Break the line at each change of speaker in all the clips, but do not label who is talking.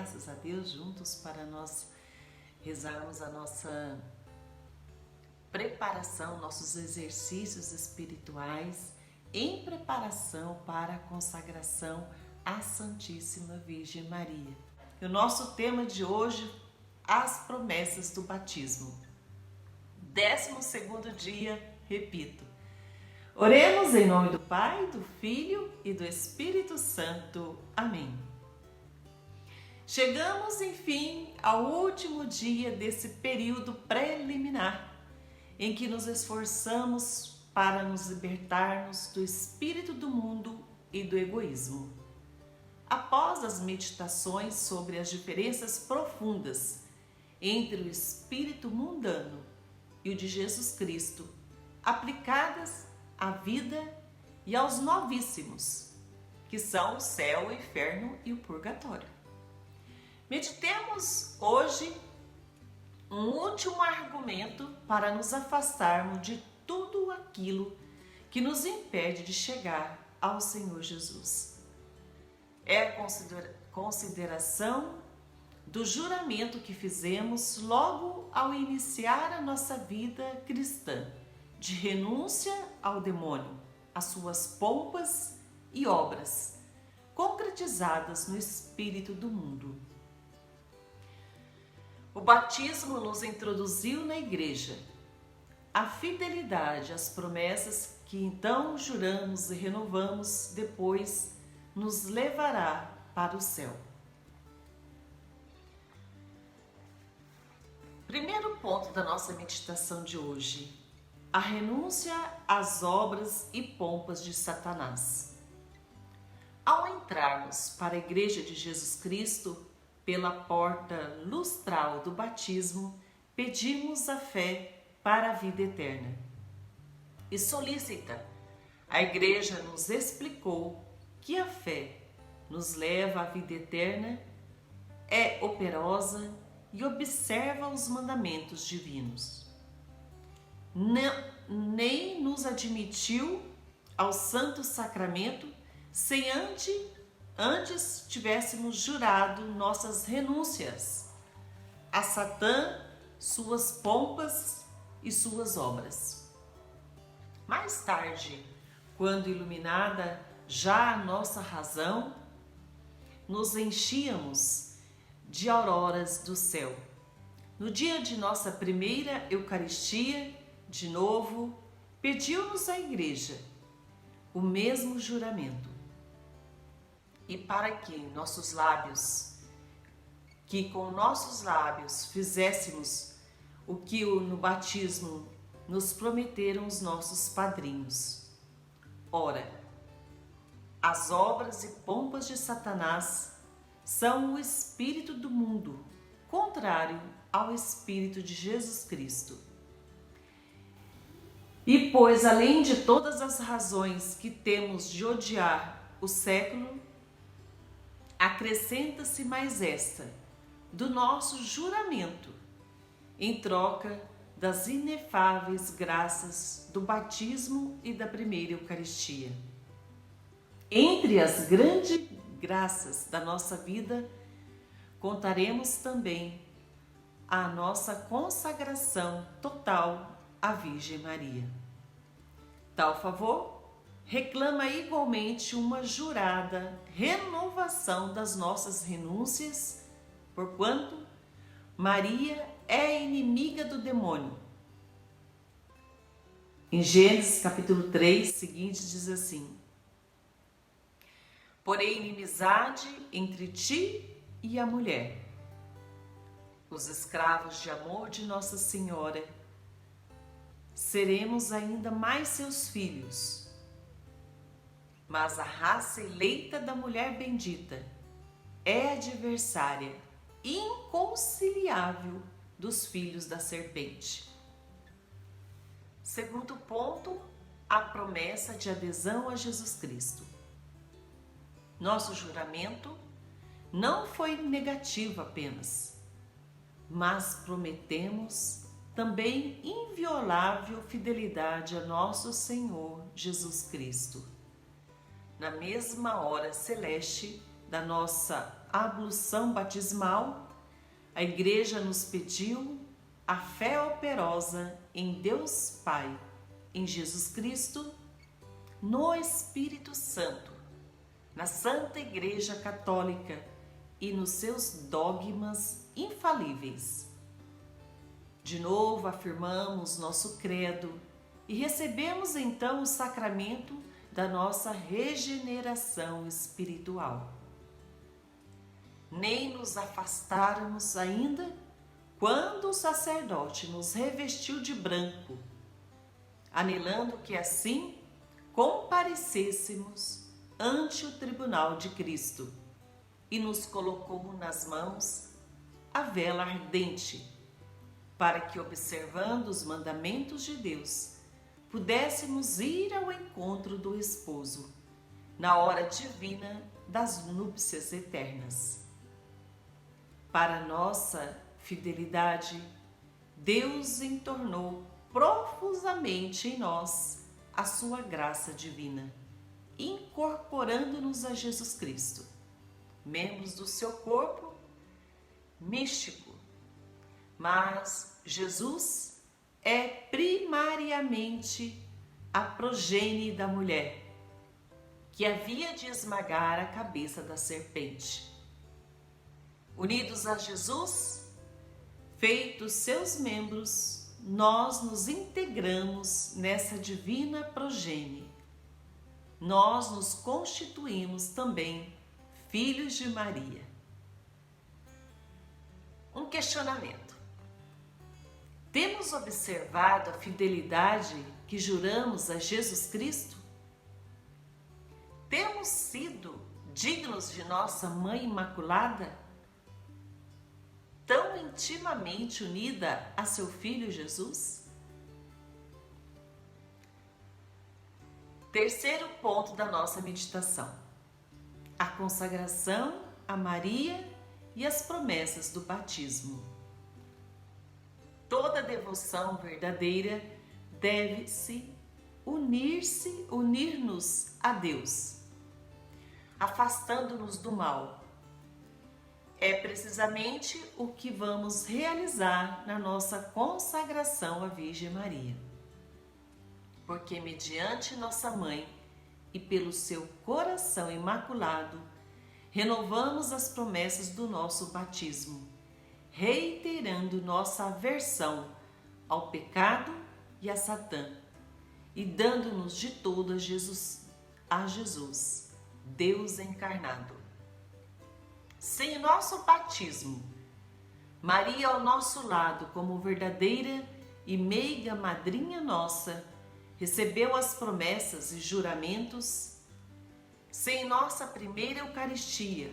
graças a Deus juntos para nós rezarmos a nossa preparação, nossos exercícios espirituais em preparação para a consagração à Santíssima Virgem Maria. E o nosso tema de hoje, as promessas do batismo. 12º dia, repito. Oremos em nome do Pai, do Filho e do Espírito Santo. Amém. Chegamos, enfim, ao último dia desse período preliminar, em que nos esforçamos para nos libertarmos do espírito do mundo e do egoísmo. Após as meditações sobre as diferenças profundas entre o espírito mundano e o de Jesus Cristo, aplicadas à vida e aos novíssimos, que são o céu, o inferno e o purgatório. Meditemos hoje um último argumento para nos afastarmos de tudo aquilo que nos impede de chegar ao Senhor Jesus. É a consideração do juramento que fizemos logo ao iniciar a nossa vida cristã, de renúncia ao demônio, às suas pompas e obras, concretizadas no espírito do mundo. O batismo nos introduziu na igreja. A fidelidade às promessas que então juramos e renovamos depois nos levará para o céu. Primeiro ponto da nossa meditação de hoje: a renúncia às obras e pompas de Satanás. Ao entrarmos para a Igreja de Jesus Cristo, pela porta lustral do batismo, pedimos a fé para a vida eterna. E solícita, a Igreja nos explicou que a fé nos leva à vida eterna, é operosa e observa os mandamentos divinos. Nem nos admitiu ao Santo Sacramento sem antes tivéssemos jurado nossas renúncias a Satã, suas pompas e suas obras. Mais tarde, quando iluminada já a nossa razão, nos enchíamos de auroras do céu. No dia de nossa primeira Eucaristia, de novo, pediu-nos a Igreja o mesmo juramento. E para que com nossos lábios fizéssemos o que no batismo nos prometeram os nossos padrinhos. Ora, as obras e pompas de Satanás são o espírito do mundo, contrário ao espírito de Jesus Cristo. E pois, além de todas as razões que temos de odiar o século, acrescenta-se mais esta, do nosso juramento, em troca das inefáveis graças do batismo e da primeira Eucaristia. Entre as grandes graças da nossa vida, contaremos também a nossa consagração total à Virgem Maria. Tal favor reclama igualmente uma jurada renovação das nossas renúncias, porquanto Maria é inimiga do demônio. Em Gênesis capítulo 3, seguinte, diz assim: porém inimizade entre ti e a mulher, os escravos de amor de Nossa Senhora, seremos ainda mais seus filhos. Mas a raça eleita da mulher bendita é adversária inconciliável dos filhos da serpente. Segundo ponto, a promessa de adesão a Jesus Cristo. Nosso juramento não foi negativo apenas, mas prometemos também inviolável fidelidade a nosso Senhor Jesus Cristo, na mesma hora celeste da nossa ablução batismal, a Igreja nos pediu a fé operosa em Deus Pai, em Jesus Cristo, no Espírito Santo, na Santa Igreja Católica e nos seus dogmas infalíveis. De novo afirmamos nosso credo e recebemos então o sacramento da nossa regeneração espiritual. Nem nos afastáramos ainda quando o sacerdote nos revestiu de branco, anelando que assim comparecêssemos ante o tribunal de Cristo, e nos colocou nas mãos a vela ardente, para que, observando os mandamentos de Deus, pudéssemos ir ao encontro do esposo, na hora divina das núpcias eternas. Para nossa fidelidade, Deus entornou profusamente em nós a sua graça divina, incorporando-nos a Jesus Cristo, membros do seu corpo místico. Mas Jesus é primariamente a progenie da mulher, que havia de esmagar a cabeça da serpente. Unidos a Jesus, feitos seus membros, nós nos integramos nessa divina progenie. Nós nos constituímos também filhos de Maria. Um questionamento. Temos observado a fidelidade que juramos a Jesus Cristo? Temos sido dignos de nossa Mãe Imaculada, tão intimamente unida a seu Filho Jesus? Terceiro ponto da nossa meditação: a consagração a Maria e as promessas do batismo. Toda devoção verdadeira deve-se unir-nos a Deus, afastando-nos do mal. É precisamente o que vamos realizar na nossa consagração à Virgem Maria. Porque mediante nossa Mãe e pelo seu coração imaculado, renovamos as promessas do nosso batismo, reiterando nossa aversão ao pecado e a Satã, e dando-nos de todo a Jesus, Deus encarnado. Sem nosso batismo, Maria ao nosso lado, como verdadeira e meiga madrinha nossa, recebeu as promessas e juramentos. Sem nossa primeira Eucaristia,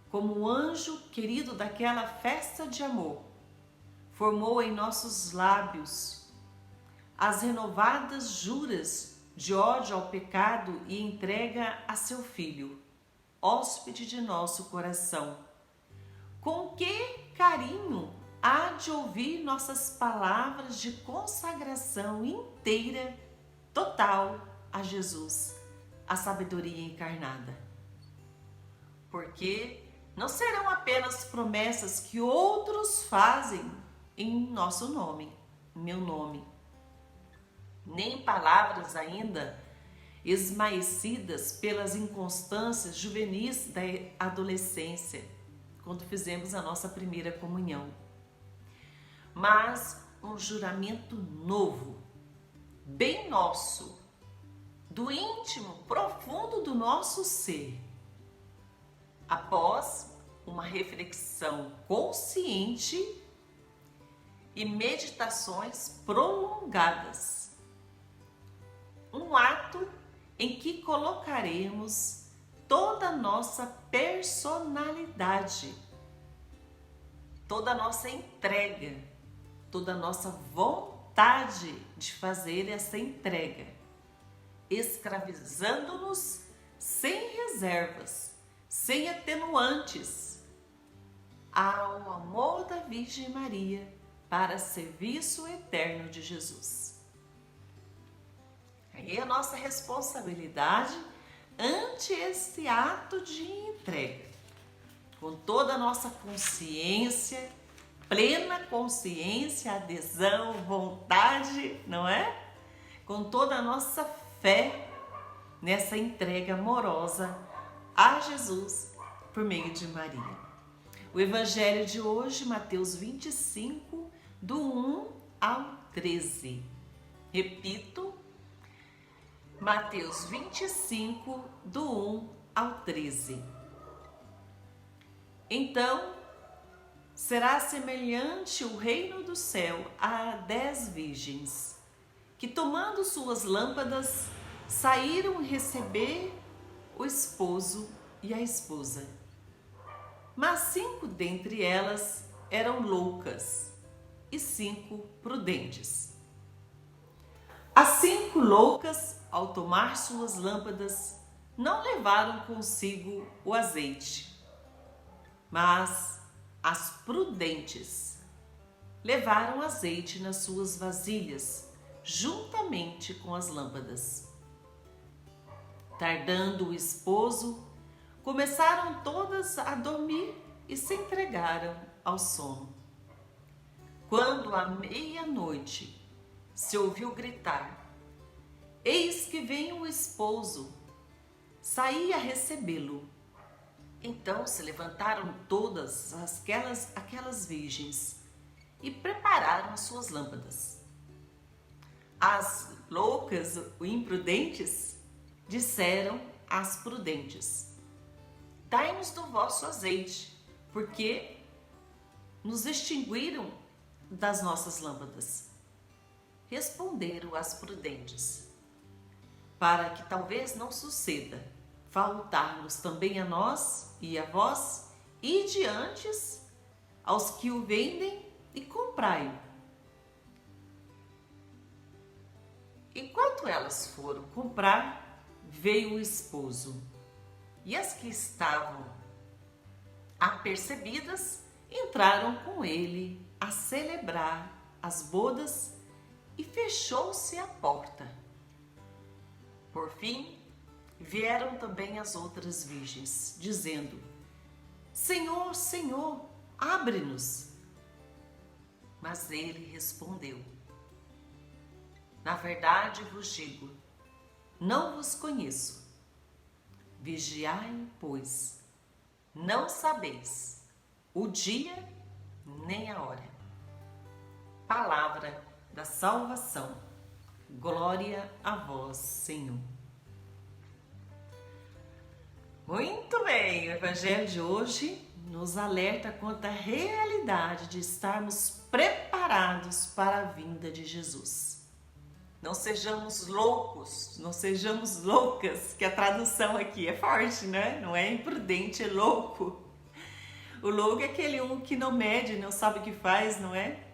como anjo querido daquela festa de amor, formou em nossos lábios as renovadas juras de ódio ao pecado e entrega a seu Filho, hóspede de nosso coração. Com que carinho há de ouvir nossas palavras de consagração inteira, total a Jesus, a sabedoria encarnada. Porque não serão apenas promessas que outros fazem em nosso nome, meu nome, nem palavras ainda esmaecidas pelas inconstâncias juvenis da adolescência, quando fizemos a nossa primeira comunhão, mas um juramento novo, bem nosso, do íntimo, profundo do nosso ser, após uma reflexão consciente e meditações prolongadas. Um ato em que colocaremos toda a nossa personalidade, toda a nossa entrega, toda a nossa vontade de fazer essa entrega, escravizando-nos sem reservas, sem atenuantes, ao amor da Virgem Maria para serviço eterno de Jesus. Aí é a nossa responsabilidade ante esse ato de entrega. com toda a nossa consciência, plena consciência, adesão, vontade, não é? Com toda a nossa fé nessa entrega amorosa a Jesus por meio de Maria. O Evangelho de hoje, Mateus 25, do 1 ao 13. Repito, Mateus 25, do 1 ao 13. Então, será semelhante o reino do céu a 10 virgens, que tomando suas lâmpadas, saíram receber o esposo e a esposa. Mas 5 dentre elas eram loucas e 5 prudentes. As 5 loucas, ao tomar suas lâmpadas, não levaram consigo o azeite, mas as prudentes levaram azeite nas suas vasilhas, juntamente com as lâmpadas. Tardando o esposo, começaram todas a dormir e se entregaram ao sono. Quando à meia-noite se ouviu gritar: "Eis que vem o esposo", saí a recebê-lo. Então se levantaram todas aquelas virgens e prepararam as suas lâmpadas. As loucas, imprudentes, disseram às prudentes: "Dai-nos do vosso azeite, porque nos extinguiram das nossas lâmpadas." Responderam as prudentes: "Para que talvez não suceda faltar-nos também a nós e a vós, ide antes aos que o vendem e comprai-o." Enquanto elas foram comprar, veio o esposo, e as que estavam apercebidas entraram com ele a celebrar as bodas, e fechou-se a porta. Por fim, vieram também as outras virgens, dizendo: "Senhor, Senhor, abre-nos." Mas ele respondeu: "Na verdade vos digo, não vos conheço. Vigiai, pois, não sabeis o dia nem a hora." Palavra da salvação. Glória a vós, Senhor. Muito bem, o Evangelho de hoje nos alerta quanto à realidade de estarmos preparados para a vinda de Jesus. Não sejamos loucos, não sejamos loucas, que a tradução aqui é forte, né? Não é imprudente, é louco. O louco é aquele que não mede, não sabe o que faz, não é?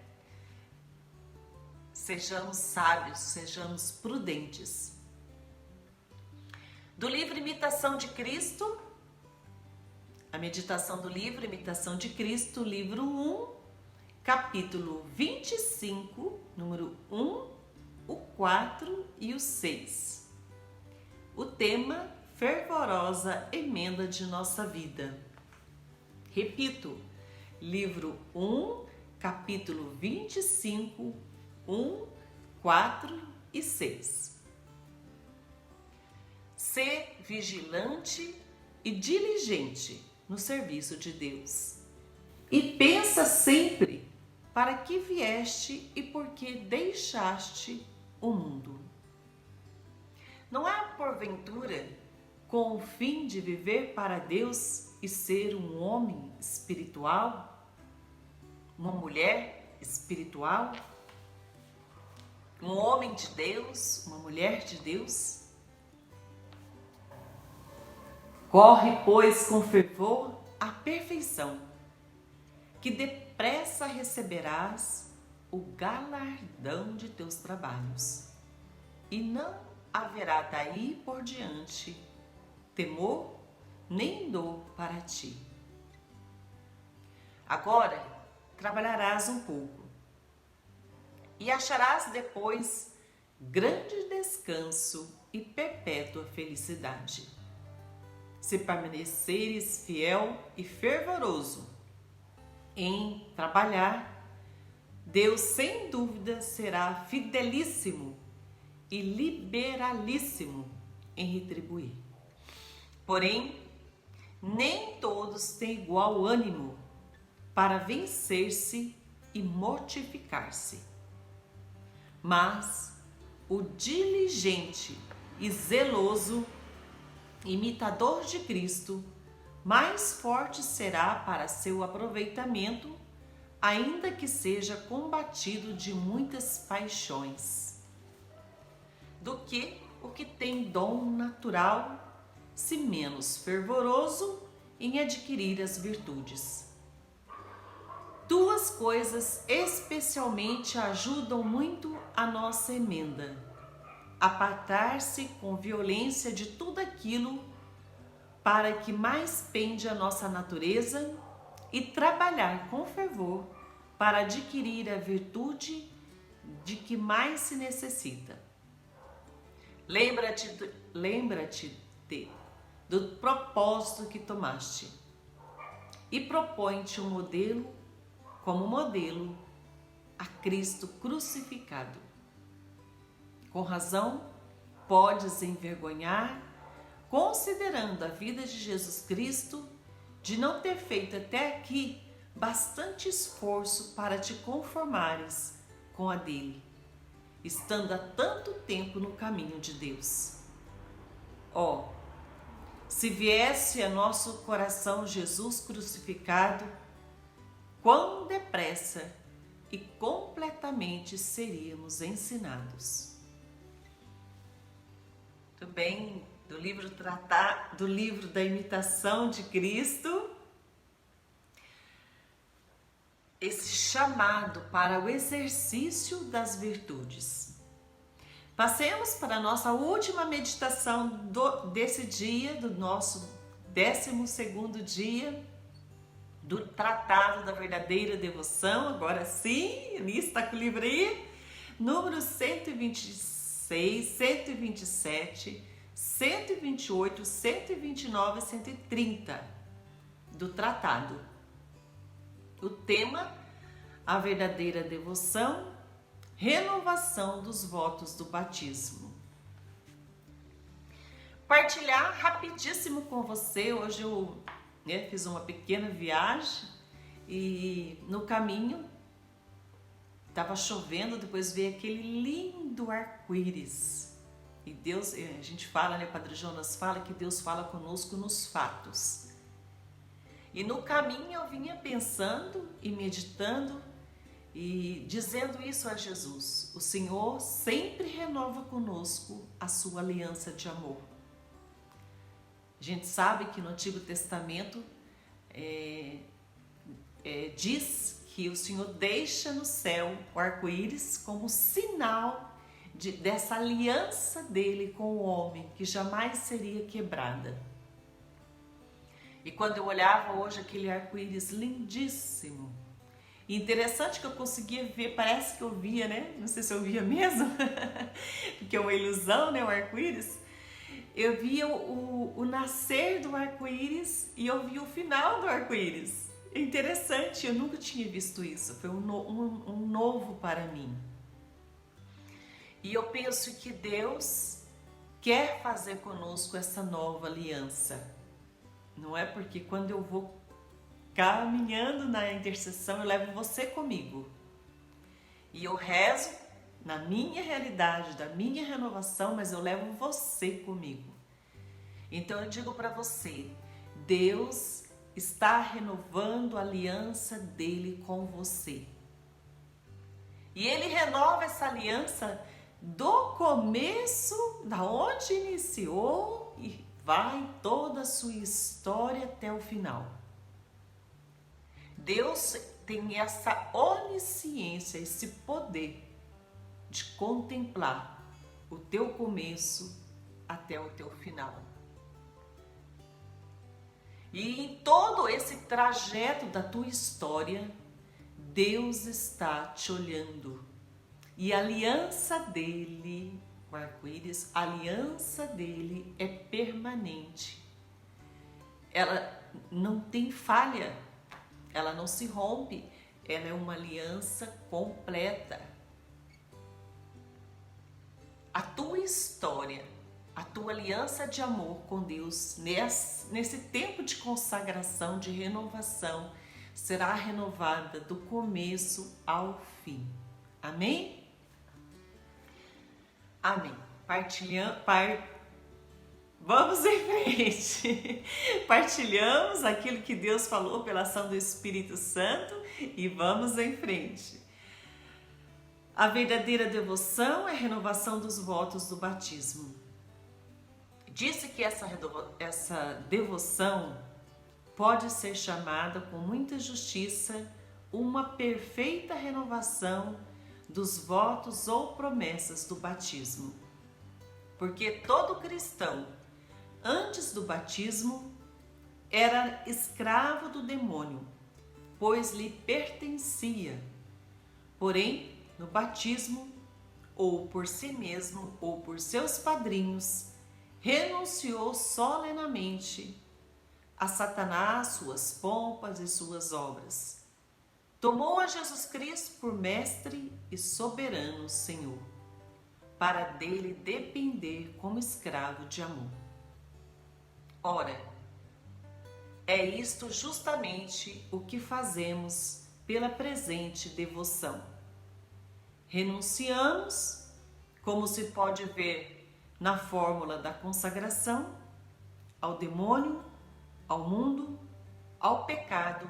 Sejamos sábios, sejamos prudentes. Do livro Imitação de Cristo, a meditação do livro Imitação de Cristo, livro 1, capítulo 25, número 1, o 4 e o 6. O tema: fervorosa emenda de nossa vida. Repito, livro 1, capítulo 25, 1, 4 e 6. Ser vigilante e diligente no serviço de Deus. E pensa sempre para que vieste e por que deixaste o mundo. Não há porventura com o fim de viver para Deus e ser um homem espiritual, uma mulher espiritual, um homem de Deus, uma mulher de Deus? Corre, pois, com fervor à perfeição, que depressa receberás o galardão de teus trabalhos, e não haverá daí por diante temor nem dor para ti. Agora trabalharás um pouco, e acharás depois grande descanso e perpétua felicidade. se permaneceres fiel e fervoroso em trabalhar, Deus sem dúvida será fidelíssimo e liberalíssimo em retribuir. Porém, nem todos têm igual ânimo para vencer-se e mortificar-se. Mas o diligente e zeloso imitador de Cristo, mais forte será para seu aproveitamento, ainda que seja combatido de muitas paixões, do que o que tem dom natural, se menos fervoroso em adquirir as virtudes. Duas coisas especialmente ajudam muito a nossa emenda: apartar-se com violência de tudo aquilo para que mais pende a nossa natureza e trabalhar com fervor para adquirir a virtude de que mais se necessita. Lembra-te do propósito que tomaste e propõe-te como modelo a Cristo crucificado. Com razão, podes envergonhar, considerando a vida de Jesus Cristo, de não ter feito até aqui bastante esforço para te conformares com a dele, estando há tanto tempo no caminho de Deus. Se viesse a nosso coração Jesus crucificado, quão depressa e completamente seríamos ensinados. Também do livro da imitação de Cristo, esse chamado para o exercício das virtudes. Passemos para a nossa última meditação desse dia, do nosso 12º dia do Tratado da Verdadeira Devoção. Agora sim, Eunice está com o livro aí, número 126, 127, 128, 129 e 130 do tratado. O tema: a verdadeira devoção, renovação dos votos do batismo. Partilhar rapidíssimo com você. Hoje eu fiz uma pequena viagem e no caminho estava chovendo, depois veio aquele lindo arco-íris. E Deus, a gente fala, né, Padre Jonas fala que Deus fala conosco nos fatos. E no caminho eu vinha pensando e meditando e dizendo isso a Jesus: o Senhor sempre renova conosco a sua aliança de amor. A gente sabe que no Antigo Testamento diz que o Senhor deixa no céu o arco-íris como sinal dessa aliança dele com o homem, que jamais seria quebrada. E quando eu olhava hoje aquele arco-íris lindíssimo, e interessante que eu conseguia ver, parece que eu via, né? Não sei se eu via mesmo, porque é uma ilusão, né? O arco-íris. Eu via o nascer do arco-íris e eu via o final do arco-íris. É interessante, eu nunca tinha visto isso, foi um novo para mim. E eu penso que Deus quer fazer conosco essa nova aliança. Não é porque quando eu vou caminhando na intercessão, eu levo você comigo. E eu rezo na minha realidade, da minha renovação, mas eu levo você comigo. Então eu digo para você, Deus está renovando a aliança dele com você. E ele renova essa aliança do começo, da onde iniciou, e vai toda a sua história até o final. Deus tem essa onisciência, esse poder de contemplar o teu começo até o teu final. E em todo esse trajeto da tua história, Deus está te olhando. E a aliança dele, o arco-íris, a aliança dele é permanente. ela não tem falha, ela não se rompe, ela é uma aliança completa. A tua história, a tua aliança de amor com Deus, nesse tempo de consagração, de renovação, será renovada do começo ao fim. Amém? Amém. Vamos em frente. Partilhamos aquilo que Deus falou pela ação do Espírito Santo e vamos em frente. A verdadeira devoção é a renovação dos votos do batismo. Disse que essa devoção pode ser chamada com muita justiça uma perfeita renovação dos votos ou promessas do batismo. Porque todo cristão, antes do batismo, era escravo do demônio, pois lhe pertencia. Porém, no batismo, ou por si mesmo, ou por seus padrinhos, renunciou solenemente a Satanás, suas pompas e suas obras. Tomou a Jesus Cristo por mestre e soberano Senhor, para dele depender como escravo de amor. Ora, é isto justamente o que fazemos pela presente devoção. Renunciamos, como se pode ver na fórmula da consagração, ao demônio, ao mundo, ao pecado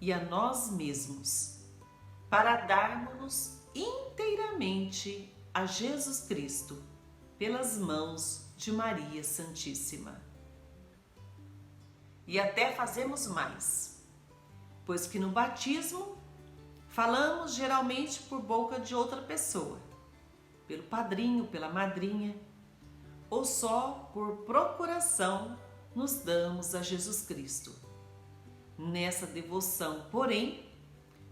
e a nós mesmos, para darmos-nos inteiramente a Jesus Cristo pelas mãos de Maria Santíssima. E até fazemos mais, pois que no batismo falamos geralmente por boca de outra pessoa, pelo padrinho, pela madrinha, ou só por procuração nos damos a Jesus Cristo. Nessa devoção, porém,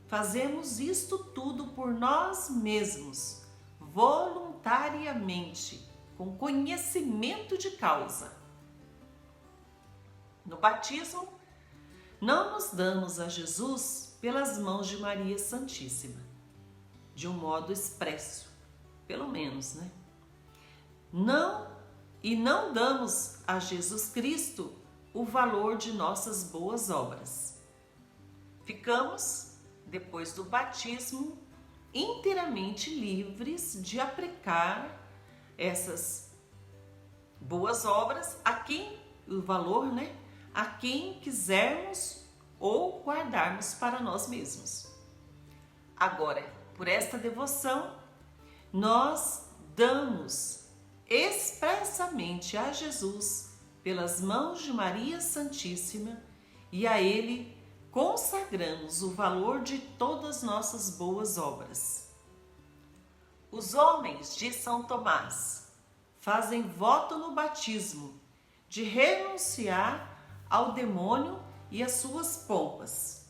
fazemos isto tudo por nós mesmos, voluntariamente, com conhecimento de causa. No batismo, não nos damos a Jesus pelas mãos de Maria Santíssima, de um modo expresso, pelo menos, né? Não damos a Jesus Cristo o valor de nossas boas obras. Ficamos, depois do batismo, inteiramente livres de aplicar essas boas obras a quem, o valor, né? A quem quisermos ou guardarmos para nós mesmos. Agora, por esta devoção, nós damos expressamente a Jesus pelas mãos de Maria Santíssima e a Ele consagramos o valor de todas nossas boas obras. Os homens de São Tomás fazem voto no batismo de renunciar ao demônio e às suas pompas.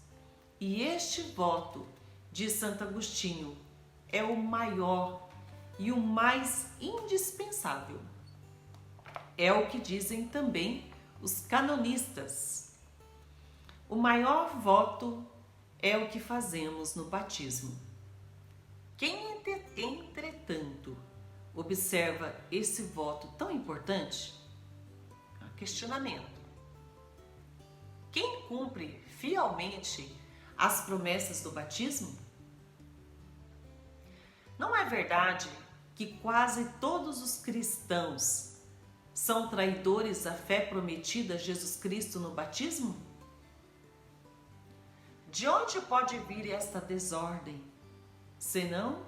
E este voto de Santo Agostinho é o maior e o mais indispensável. É o que dizem também os canonistas. O maior voto é o que fazemos no batismo. Quem, entretanto, observa esse voto tão importante? Questionamento. Quem cumpre fielmente as promessas do batismo? Não é verdade que quase todos os cristãos são traidores à fé prometida a Jesus Cristo no batismo? De onde pode vir esta desordem, senão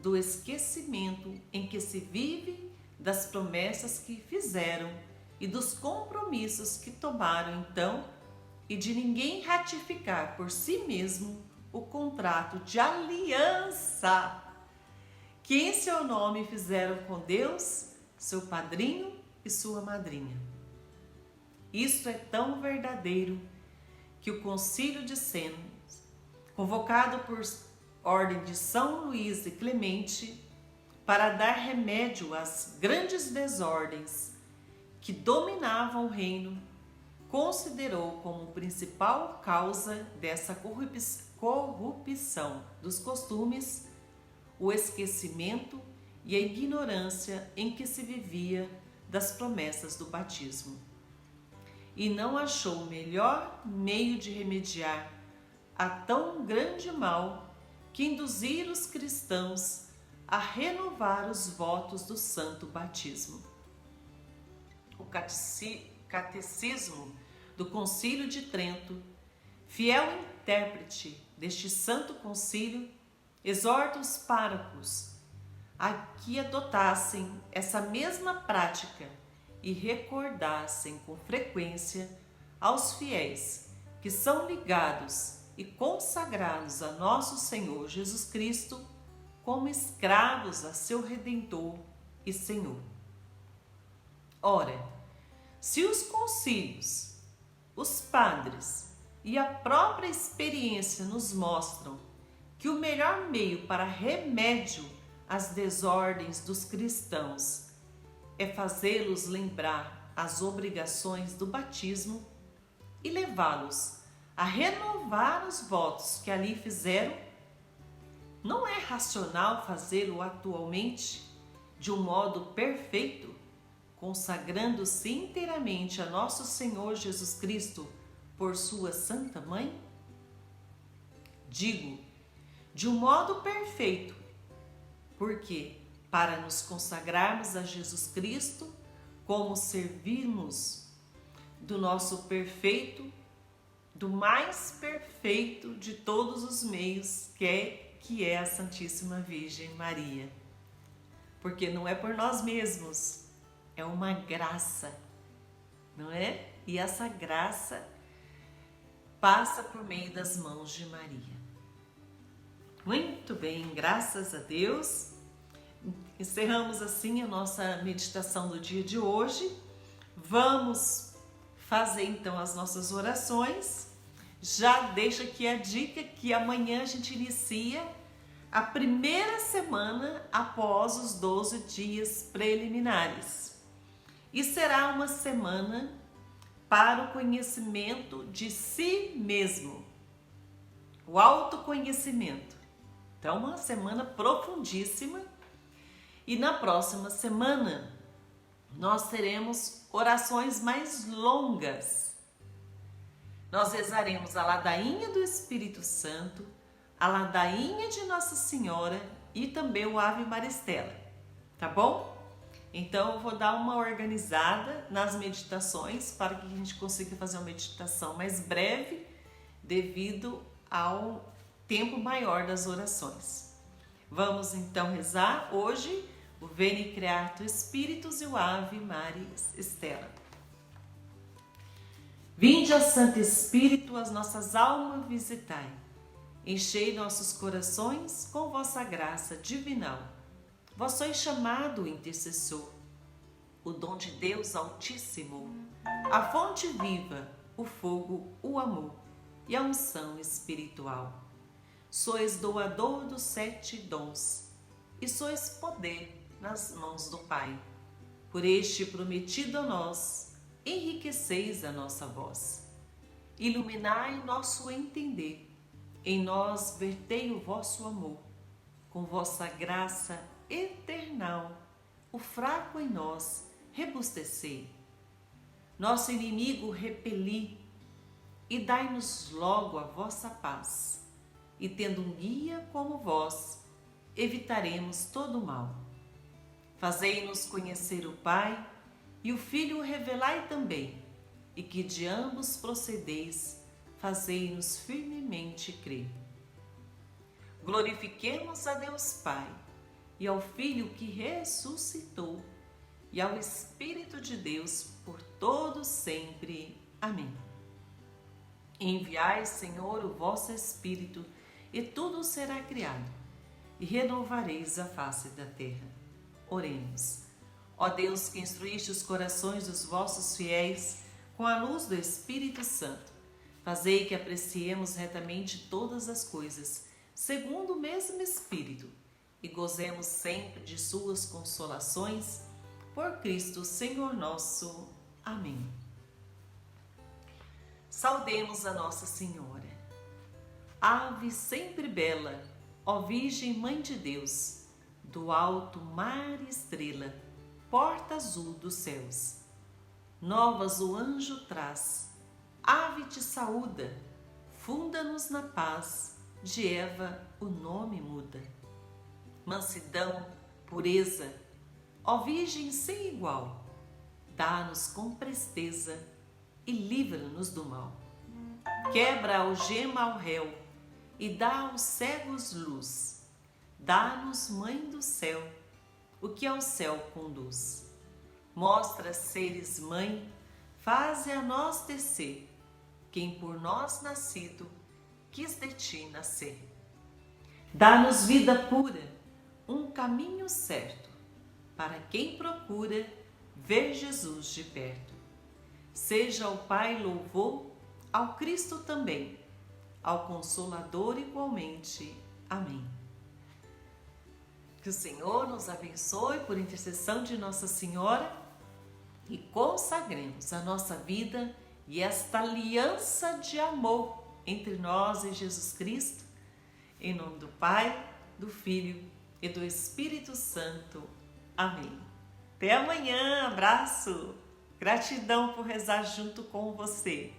do esquecimento em que se vive das promessas que fizeram e dos compromissos que tomaram então, e de ninguém ratificar por si mesmo o contrato de aliança que em seu nome fizeram com Deus, seu padrinho e sua madrinha. Isto é tão verdadeiro que o Concílio de Sena, convocado por ordem de São Luís e Clemente, para dar remédio às grandes desordens que dominavam o reino, considerou como principal causa dessa corrupção dos costumes o esquecimento e a ignorância em que se vivia das promessas do batismo. E não achou melhor meio de remediar a tão grande mal que induzir os cristãos a renovar os votos do santo batismo. O catecismo do Concílio de Trento, fiel intérprete deste santo concílio, exorta os párocos a que adotassem essa mesma prática e recordassem com frequência aos fiéis que são ligados e consagrados a nosso Senhor Jesus Cristo como escravos a seu Redentor e Senhor. Ora, se os concílios, os padres e a própria experiência nos mostram que o melhor meio para remédio às desordens dos cristãos é fazê-los lembrar as obrigações do batismo e levá-los a renovar os votos que ali fizeram, não é racional fazê-lo atualmente de um modo perfeito, consagrando-se inteiramente a nosso Senhor Jesus Cristo por sua Santa Mãe? Digo, de um modo perfeito, porque para nos consagrarmos a Jesus Cristo, como servirmos do nosso perfeito, do mais perfeito de todos os meios, que é a Santíssima Virgem Maria. Porque não é por nós mesmos, é uma graça, não é? E essa graça passa por meio das mãos de Maria. Muito bem, graças a Deus. Encerramos assim a nossa meditação do dia de hoje. Vamos fazer então as nossas orações. Já deixo aqui a dica que amanhã a gente inicia a primeira semana após os 12 dias preliminares. E será uma semana para o conhecimento de si mesmo, o autoconhecimento. Então, uma semana profundíssima. E na próxima semana nós teremos orações mais longas. Nós rezaremos a ladainha do Espírito Santo, a ladainha de Nossa Senhora e também o Ave Maristela, tá bom? Então eu vou dar uma organizada nas meditações para que a gente consiga fazer uma meditação mais breve devido ao tempo maior das orações. Vamos então rezar hoje o Veni Creator Spiritus e o Ave Maristela. Vinde, ó Santo Espírito, as nossas almas visitai. Enchei nossos corações com vossa graça divinal. Vós sois chamado intercessor, o dom de Deus Altíssimo, a fonte viva, o fogo, o amor e a unção espiritual. Sois doador dos 7 dons e sois poder nas mãos do Pai. Por este prometido a nós, enriqueceis a nossa voz. Iluminai nosso entender, em nós vertei o vosso amor. Com vossa graça eternal, o fraco em nós rebustecei. Nosso inimigo repeli, e dai-nos logo a vossa paz. E tendo um guia como vós, evitaremos todo o mal. Fazei-nos conhecer o Pai, e o Filho revelai também, e que de ambos procedeis, fazei-nos firmemente crer. Glorifiquemos a Deus Pai, e ao Filho que ressuscitou, e ao Espírito de Deus por todo sempre. Amém. Enviai, Senhor, o vosso Espírito, e tudo será criado, e renovareis a face da terra. Oremos. Ó Deus, que instruíste os corações dos vossos fiéis com a luz do Espírito Santo, fazei que apreciemos retamente todas as coisas, segundo o mesmo Espírito, e gozemos sempre de suas consolações, por Cristo Senhor nosso. Amém. Saudemos a Nossa Senhora. Ave sempre bela, ó Virgem Mãe de Deus, do alto mar e estrela, porta azul dos céus. Novas o anjo traz, ave te saúda, funda-nos na paz, de Eva o nome muda. Mansidão, pureza, ó Virgem sem igual, dá-nos com presteza e livra-nos do mal. Quebra a algema ao réu e dá aos cegos luz. Dá-nos, Mãe do céu, o que ao céu conduz. Mostra seres mãe, faze a nós descer, quem por nós nascido quis de ti nascer. Dá-nos vida pura, um caminho certo, para quem procura ver Jesus de perto. Seja ao Pai louvor, ao Cristo também, ao Consolador igualmente. Amém. Que o Senhor nos abençoe por intercessão de Nossa Senhora e consagremos a nossa vida e esta aliança de amor entre nós e Jesus Cristo, em nome do Pai, do Filho e do Espírito Santo. Amém. Até amanhã, abraço! Gratidão por rezar junto com você.